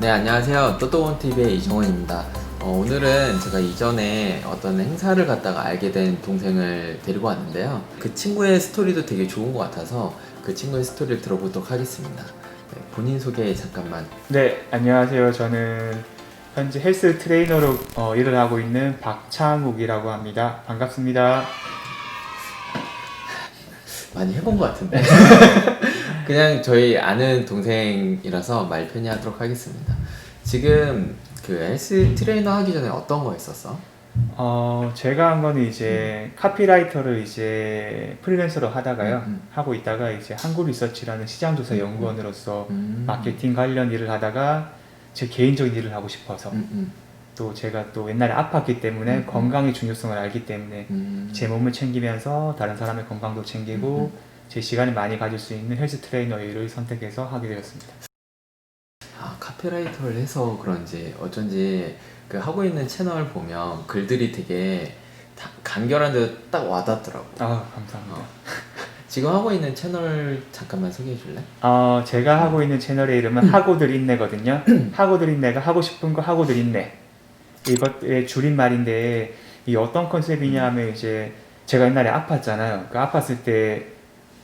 네, 안녕하세요. 또또원TV의 이정원입니다. 오늘은 제가 이전에 어떤 행사를 갔다가 알게 된 동생을 데리고 왔는데요. 그 친구의 스토리도 되게 좋은 것 같아서 그 친구의 스토리를 들어보도록 하겠습니다. 네, 본인 소개 잠깐만. 네, 안녕하세요. 저는 현재 헬스 트레이너로 일을 하고 있는 박창욱이라고 합니다. 반갑습니다. 많이 해본 것 같은데. 그냥 저희 아는 동생이라서 말 편히 하도록 하겠습니다. 지금 그 헬스 트레이너 하기 전에 어떤 거 했었어? 제가 한 거는 이제 카피라이터를 이제 프리랜서로 하다가요. 하고 있다가 이제 한국리서치라는 시장조사 연구원으로서 마케팅 관련 일을 하다가 제 개인적인 일을 하고 싶어서 또 제가 또 옛날에 아팠기 때문에 건강의 중요성을 알기 때문에 제 몸을 챙기면서 다른 사람의 건강도 챙기고 제 시간을 많이 가질 수 있는 헬스 트레이너 일을 선택해서 하게 되었습니다. 아, 카피라이터를 해서 그런지 어쩐지 그 하고 있는 채널 보면 글들이 되게 간결한데 딱 와닿더라고. 아, 감사합니다. 지금 하고 있는 채널 잠깐만 소개해 줄래? 제가 하고 있는 채널의 이름은 하고들 인내거든요. 하고들 인내가 하고 싶은 거 하고들 인내. 이것의 줄임말인데 이 어떤 컨셉이냐 하면 이제 제가 옛날에 아팠잖아요. 그 아팠을 때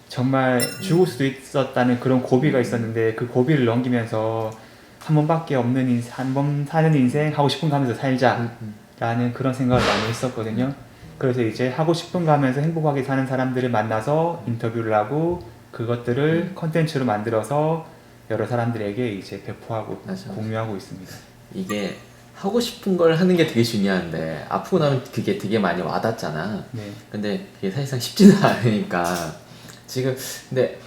정말 죽을 수도 있었다는 그런 고비가 있었는데 그 고비를 넘기면서 한 번밖에 없는 한 번 사는 인생 하고 싶은 거 하면서 살자라는 그런 생각을 많이 했었거든요. 그래서 이제 하고 싶은 거 하면서 행복하게 사는 사람들을 만나서 인터뷰를 하고 그것들을 컨텐츠로 만들어서 여러 사람들에게 이제 배포하고 맞아. 공유하고 있습니다. 이게 하고 싶은 걸 하는 게 되게 중요한데 아프고 나면 그게 되게 많이 와닿잖아. 네. 근데 그게 사실상 쉽지는 않으니까 지금 근데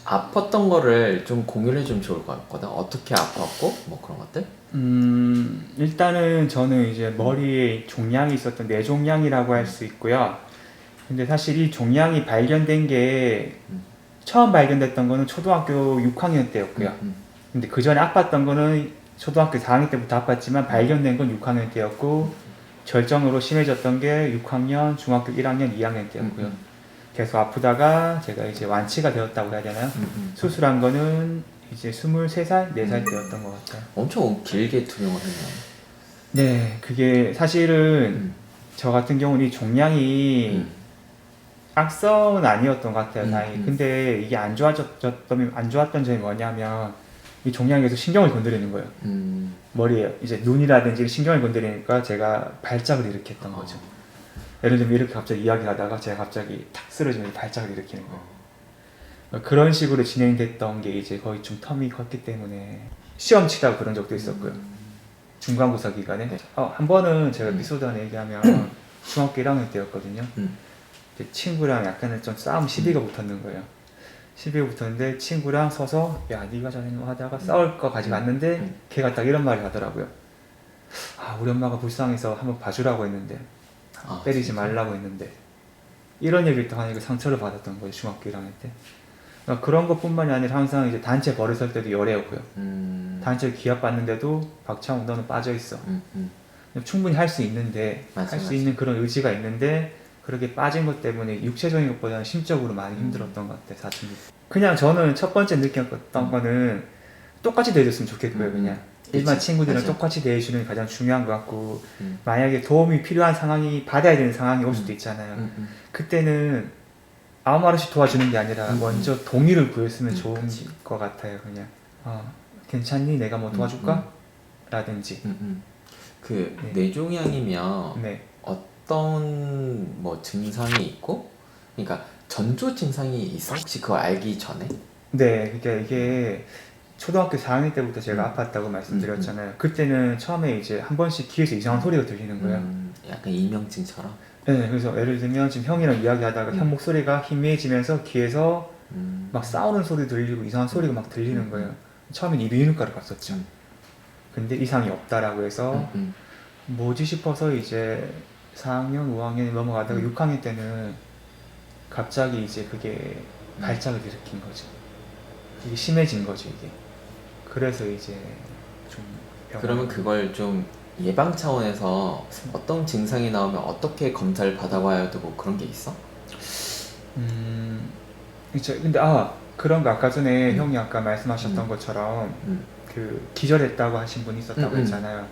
아팠던 거를 좀 공유를 해주면 좋을 것 같거든. 어떻게 아팠고 뭐 그런 것들? 일단은 저는 이제 머리에 종양이 있었던 뇌종양이라고 할 수 있고요. 근데 사실 이 종양이 발견된 게 처음 발견됐던 거는 초등학교 6학년 때였고요. 근데 그 전에 아팠던 거는 초등학교 4학년 때부터 아팠지만 발견된 건 6학년 때였고 절정으로 심해졌던 게 6학년, 중학교 1학년, 2학년 때였고요. 계속 아프다가 제가 이제 완치가 되었다고 해야 되나요? 수술한 거는 이제 23살, 4살 때였던 것 같아요. 엄청 길게 투명을 했네요. 네, 그게 사실은 저 같은 경우는 이 종양이 악성은 아니었던 것 같아요, 다행히. 근데 이게 안 좋았던 점이 뭐냐면 이 종양이 계속 신경을 건드리는 거예요. 머리에 이제 눈이라든지 신경을 건드리니까 제가 발작을 일으켰던 거죠. 예를 들면 이렇게 갑자기 이야기하다가 제가 갑자기 탁 쓰러지면서 발작을 일으키는 거예요. 그런 식으로 진행됐던 게 이제 거의 좀 텀이 컸기 때문에 시험 치다가 그런 적도 있었고요. 중간고사 기간에 한 번은 제가 에피소드 하나 얘기하면 중학교 1학년 때였거든요. 친구랑 약간은 좀 싸움 시비가 붙었는 거예요. 시비가 붙었는데 친구랑 서서 야 네가 잘했노 하다가 싸울 거 가지고 왔는데 걔가 딱 이런 말을 하더라고요. 우리 엄마가 불쌍해서 한번 봐주라고 했는데 때리지 진짜? 말라고 했는데 이런 얘기를 또 하니까 상처를 받았던 거예요. 중학교 1학년 때. 그러니까 그런 것뿐만이 아니라 항상 이제 단체 벌을 설 때도 열애였고요. 단체 기합 받는데도 박창욱 너는 빠져있어. 충분히 할 수 있는데 할 수 있는 그런 의지가 있는데 그렇게 빠진 것 때문에 육체적인 것보다는 심적으로 많이 힘들었던 것 같아요. 사춘기. 그냥 저는 첫 번째 느꼈던 거는 똑같이 대해줬으면 좋겠고요. 그냥 일반 친구들이랑 똑같이 대해주는 게 가장 중요한 것 같고 만약에 도움이 필요한 상황이 받아야 되는 상황이 올 수도 있잖아요. 그때는 아무 말 없이 도와주는 게 아니라 먼저 동의를 구했으면 좋은 것 같아요. 그냥 괜찮니? 내가 뭐 도와줄까? 라든지 그 네. 뇌종양이면 네. 어떤 뭐 증상이 있고 그러니까 전조 증상이 있어? 혹시 그거 알기 전에? 네, 그러니까 이게 초등학교 4학년 때부터 제가 아팠다고 말씀드렸잖아요. 그때는 처음에 이제 한 번씩 귀에서 이상한 소리가 들리는 거예요. 약간 이명증처럼? 네, 그래서 예를 들면 지금 형이랑 이야기하다가 형 목소리가 희미해지면서 귀에서 막 싸우는 소리 들리고 이상한 소리가 막 들리는 거예요. 처음엔 이비인후과를 갔었죠. 근데 이상이 없다라고 해서 뭐지 싶어서 이제 4학년, 5학년 넘어가다가 6학년 때는 갑자기 이제 그게 발작을 일으킨 거죠. 이게 심해진 거죠, 이게. 그래서 이제 좀 그러면 그걸 좀 예방 차원에서 어떤 증상이 나오면 어떻게 검사를 받아봐야 되고 그런 게 있어? 이제 근데 그런 거 아까 전에 형이 아까 말씀하셨던 것처럼 그 기절했다고 하신 분이 있었다고 했잖아요.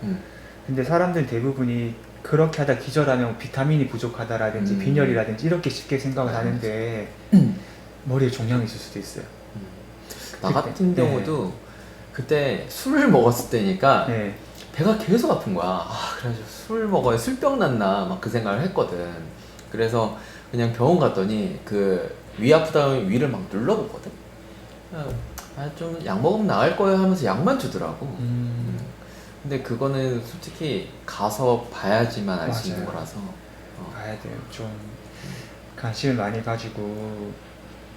근데 사람들 대부분이 그렇게 하다 기절하면 비타민이 부족하다라든지 빈혈이라든지 이렇게 쉽게 생각을 하는데 머리에 종양이 있을 수도 있어요. 나 같은 경우도 그때 술을 먹었을 때니까 네. 배가 계속 아픈 거야. 그래가지고 술 먹어야 술병 났나 막 그 생각을 했거든. 그래서 그냥 병원 갔더니 그 위 아프다 하면 위를 막 눌러보거든. 좀 약 먹으면 나을 거야 하면서 약만 주더라고. 근데 그거는 솔직히 가서 봐야지만 알 수 있는 맞아요. 거라서. 봐야 돼요. 좀 관심을 많이 가지고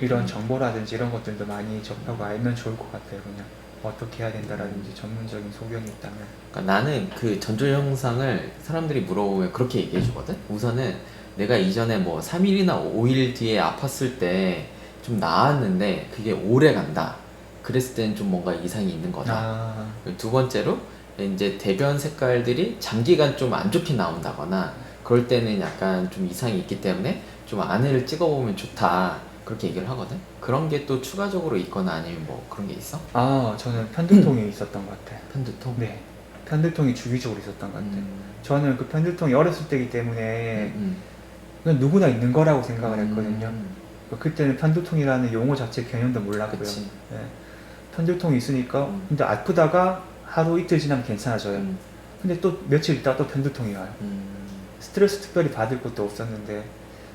이런 정보라든지 이런 것들도 많이 접하고 알면 좋을 것 같아요. 그냥 어떻게 해야 된다라든지 전문적인 소견이 있다면. 그러니까 나는 그 전조 현상을 사람들이 물어보면 그렇게 얘기해 주거든. 우선은 내가 이전에 뭐 3일이나 5일 뒤에 아팠을 때 좀 나았는데 그게 오래 간다. 그랬을 때는 좀 뭔가 이상이 있는 거다. 두 번째로 이제 대변 색깔들이 장기간 좀 안 좋게 나온다거나 그럴 때는 약간 좀 이상이 있기 때문에 좀 안을 찍어보면 좋다. 그렇게 얘기를 하거든. 그런 게 또 추가적으로 있거나 아니면 뭐 그런 게 있어? 저는 편두통이 있었던 것 같아요. 편두통? 네. 편두통이 주기적으로 있었던 것 같아요. 저는 그 편두통이 어렸을 때이기 때문에 그냥 누구나 있는 거라고 생각을 했거든요. 그때는 편두통이라는 용어 자체 개념도 몰랐고요. 그치. 네. 편두통이 있으니까 근데 아프다가 하루 이틀 지나면 괜찮아져요. 근데 또 며칠 있다가 또 편두통이 와요. 스트레스 특별히 받을 것도 없었는데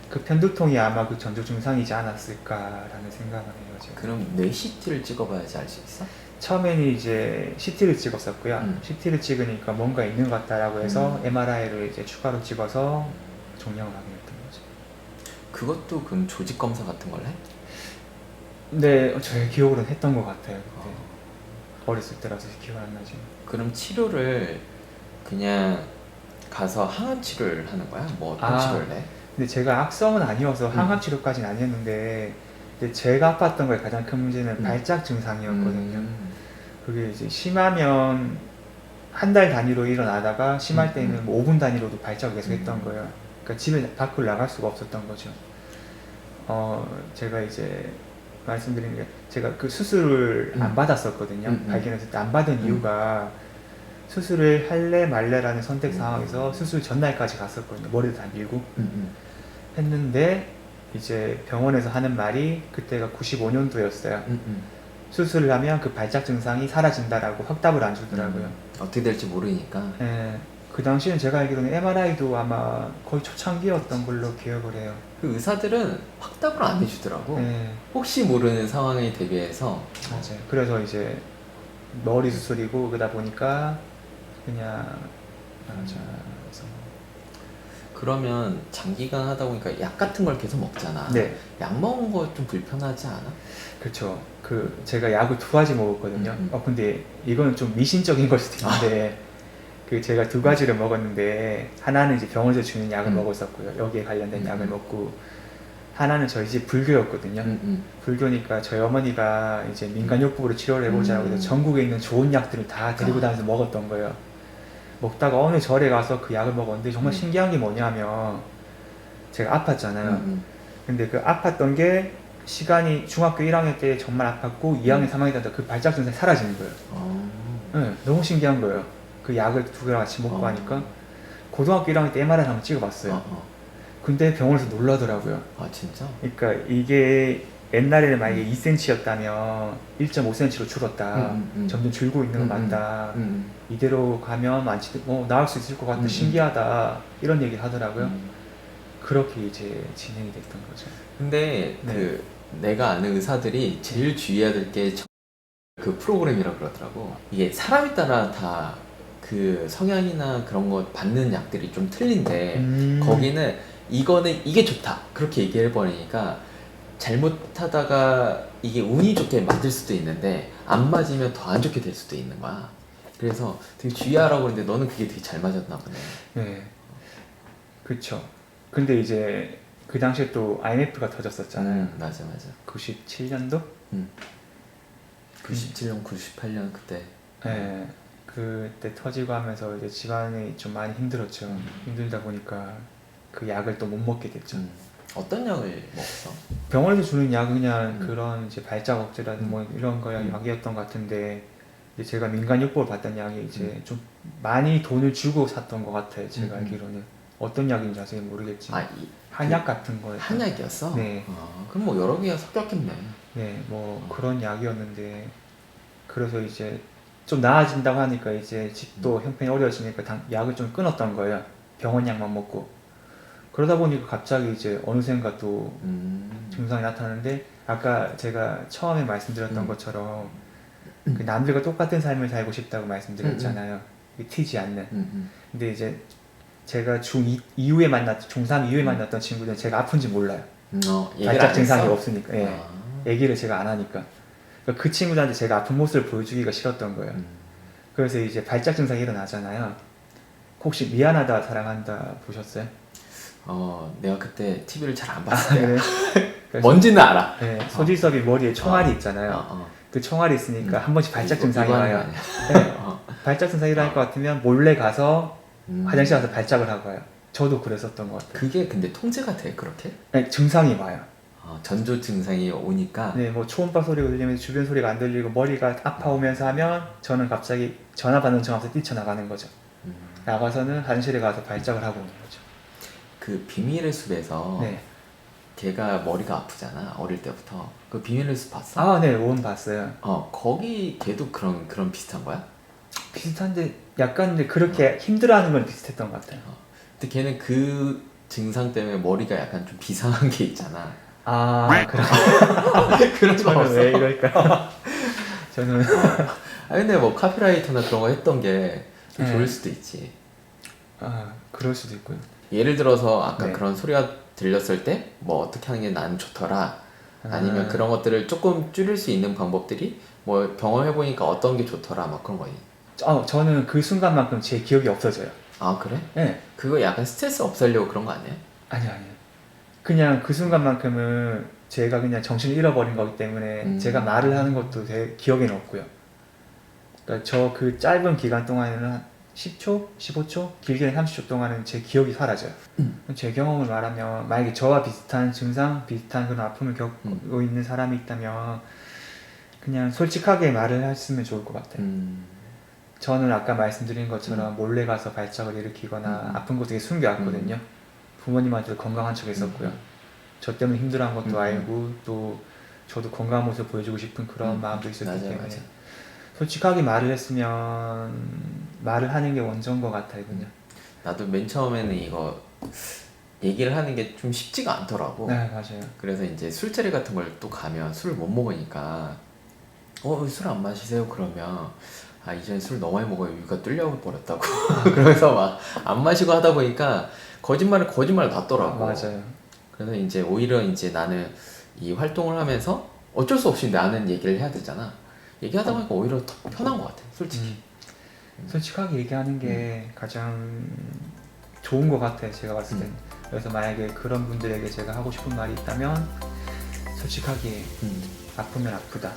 그 편두통이 아마 그 전조 증상이지 않았을까라는 생각을 해요. 지금. 그럼 뇌 CT를 찍어봐야지 알 수 있어? 처음에는 이제 CT를 찍었었고요. CT를 찍으니까 뭔가 있는 것 같다라고 해서 MRI를 이제 추가로 찍어서 종양을 확인했던 거죠. 그것도 그럼 조직 검사 같은 걸 해? 네, 저의 기억으로는 했던 것 같아요. 그때. 어렸을 때라서 기억 안 나지만. 그럼 치료를 그냥 가서 항암 치료를 하는 거야? 뭐 어떤 치료를 해? 근데 제가 악성은 아니어서 항암 치료까지는 아니었는데 근데 제가 아팠던 거에 가장 큰 문제는 발작 증상이었거든요. 그게 이제 심하면 한 달 단위로 일어나다가 심할 때는 뭐 5분 단위로도 발작을 계속 했던 거예요. 그러니까 집에 밖으로 나갈 수가 없었던 거죠. 제가 이제 말씀드린 게 제가 그 수술을 안 받았었거든요. 발견했을 때 안 받은 이유가 수술을 할래 말래라는 선택 상황에서 수술 전날까지 갔었거든요. 머리도 다 밀고 했는데 이제 병원에서 하는 말이 그때가 95년도였어요. 수술을 하면 그 발작 증상이 사라진다라고 확답을 안 주더라고요. 어떻게 될지 모르니까. 네, 그 당시엔 제가 알기로는 MRI도 아마 거의 초창기였던 걸로 기억을 해요. 그 의사들은 확답을 안 해주더라고. 네, 혹시 모르는 상황에 대비해서. 맞아요. 그래서 이제 머리 수술이고 그러다 보니까 그냥 그래서 그러면 장기간 하다 보니까 약 같은 걸 계속 먹잖아. 네, 약 먹은 거 좀 불편하지 않아? 그렇죠. 그 제가 약을 2가지 먹었거든요. 근데 이거는 좀 미신적인 걸 수도 있는데 그 제가 2가지를 먹었는데 하나는 이제 병원에서 주는 약을 먹었었고요. 여기에 관련된 약을 먹고 하나는 저희 집 불교였거든요. 불교니까 저희 어머니가 이제 민간요법으로 치료를 해보자고 해서 전국에 있는 좋은 약들을 다 데리고 다니면서 먹었던 거예요. 먹다가 어느 절에 가서 그 약을 먹었는데 정말 신기한 게 뭐냐면 제가 아팠잖아요. 근데 그 아팠던 게 시간이 중학교 1학년 때 정말 아팠고 2학년 3학년 때 그 발작 증상이 사라지는 거예요. 네, 너무 신기한 거예요. 그 약을 2개랑 같이 먹고 하니까 고등학교 1학년 때 MRI 한번 찍어봤어요. 근데 병원에서 놀라더라고요. 아 진짜? 그러니까 이게 옛날에는 만약에 2cm였다면 1.5cm로 줄었다. 점점 줄고 있는 건 맞다. 이대로 가면 나을 수 있을 것 같다. 신기하다. 이런 얘기를 하더라고요. 그렇게 이제 진행이 됐던 거죠. 근데 네. 그 내가 아는 의사들이 제일 주의해야 될 게 그 프로그램이라고 그러더라고. 이게 사람에 따라 다 그 성향이나 그런 거 받는 약들이 좀 틀린데 거기는 이거는 이게 좋다 그렇게 얘기해 버리니까 잘못하다가 이게 운이 좋게 맞을 수도 있는데 안 맞으면 더 안 좋게 될 수도 있는 거야. 그래서 되게 주의하라고 그러는데 너는 그게 되게 잘 맞았나 보네. 네, 그쵸. 근데 이제 그 당시에 또 IMF가 터졌었잖아요. 맞아 맞아. 97년도? 97년 98년 그때. 네, 그때 터지고 하면서 이제 집안이 좀 많이 힘들었죠. 힘들다 보니까 그 약을 또 못 먹게 됐죠. 어떤 약을 먹었어? 병원에서 주는 약은 그냥 그런 이제 발작 억제라든 뭐 이런 거 약이었던 것 같은데 이제 제가 민간요법을 받던 약이 이제 좀 많이 돈을 주고 샀던 것 같아요. 제가 알기로는 어떤 약인지 자세히 모르겠지만 한약 같은 거예요. 한약이었어? 네. 그럼 뭐 여러 개가 섞였겠네. 네, 뭐 그런 약이었는데 그래서 이제 좀 나아진다고 하니까 이제 집도 형편이 어려워지니까 약을 좀 끊었던 거예요. 병원 약만 먹고. 그러다 보니까 갑자기 이제 어느샌가 또 증상이 나타나는데 아까 제가 처음에 말씀드렸던 것처럼 그 남들과 똑같은 삶을 살고 싶다고 말씀드렸잖아요. 튀지 않는. 근데 이제 제가 중2 이후에 중3 이후에 만났던 친구들은 제가 아픈지 몰라요. 발작 증상이 없으니까. 예. 얘기를 제가 안 하니까. 그러니까 그 친구들한테 제가 아픈 모습을 보여주기가 싫었던 거예요. 그래서 이제 발작 증상이 일어나잖아요. 혹시 미안하다 사랑한다 보셨어요? 내가 그때 TV를 잘 안 봤어요. 그래? 뭔지는 알아. 네, 소지섭이 머리에 총알이 있잖아요. 그 총알이 있으니까 한 번씩 발작 증상이 와요. 네, 발작 증상이 일어날 것 같으면 몰래 가서 화장실 가서 발작을 하고 와요. 저도 그랬었던 것 같아요. 그게 근데 통제가 돼 그렇게? 네, 증상이 와요. 전조 증상이 오니까. 네, 뭐 초음파 소리가 들리면서 주변 소리가 안 들리고 머리가 아파오면서 하면 저는 갑자기 전화 받는 중 앞에서 뛰쳐나가는 거죠. 나가서는 화장실에 가서 발작을 하고 오는 거죠. 그 비밀의 숲에서 네. 걔가 머리가 아프잖아 어릴 때부터. 그 비밀의 숲 봤어? 아, 네, 온 봤어요. 거기 걔도 그런 비슷한 거야? 비슷한데 약간 근데 그렇게 힘들어하는 건 비슷했던 것 같아요. 근데 걔는 그 증상 때문에 머리가 약간 좀 비상한 게 있잖아. 아, 그런 거 저는 없어? 왜 이럴까요? 저는 근데 뭐 카피라이터나 그런 거 했던 게 좀 네. 좋을 수도 있지. 그럴 수도 있고요. 예를 들어서 아까 네. 그런 소리가 들렸을 때 뭐 어떻게 하는 게 나는 좋더라. 아니면 그런 것들을 조금 줄일 수 있는 방법들이 뭐 경험해보니까 어떤 게 좋더라 막 그런 거니. 저는 그 순간만큼 제 기억이 없어져요. 아 그래? 네. 그거 약간 스트레스 없애려고 그런 거 아니야? 아니요. 그냥 그 순간만큼은 제가 그냥 정신을 잃어버린 거기 때문에 제가 말을 하는 것도 기억에는 없고요. 그러니까 저 그 짧은 기간 동안에는 한 10초? 15초? 길게는 30초 동안은 제 기억이 사라져요. 제 경험을 말하면 만약에 저와 비슷한 증상, 비슷한 그런 아픔을 겪고 있는 사람이 있다면 그냥 솔직하게 말을 했으면 좋을 것 같아요. 저는 아까 말씀드린 것처럼 몰래 가서 발작을 일으키거나 아픈 거 되게 숨겨왔거든요. 부모님한테도 건강한 척 했었고요. 저 때문에 힘들어한 것도 알고 또 저도 건강한 모습을 보여주고 싶은 그런 마음도 있었기 때문에 맞아. 솔직하게 말을 했으면 말을 하는 게 원조인 것 같아요. 그냥. 나도 맨 처음에는 이거 얘기를 하는 게 좀 쉽지가 않더라고. 네, 맞아요. 그래서 이제 술자리 같은 걸 또 가면 술을 못 먹으니까 술 안 마시세요? 그러면 이전에 술 너무 많이 먹어요. 위가 뚫려버렸다고. 그래서 막 안 마시고 하다 보니까 거짓말을 놨더라고. 맞아요. 그래서 이제 오히려 이제 나는 이 활동을 하면서 어쩔 수 없이 나는 얘기를 해야 되잖아. 얘기하다 보니까 오히려 더 편한 것 같아, 솔직히. 솔직하게 얘기하는 게 가장 좋은 것 같아요, 제가 봤을 때. 그래서 만약에 그런 분들에게 제가 하고 싶은 말이 있다면 솔직하게 아프면 아프다.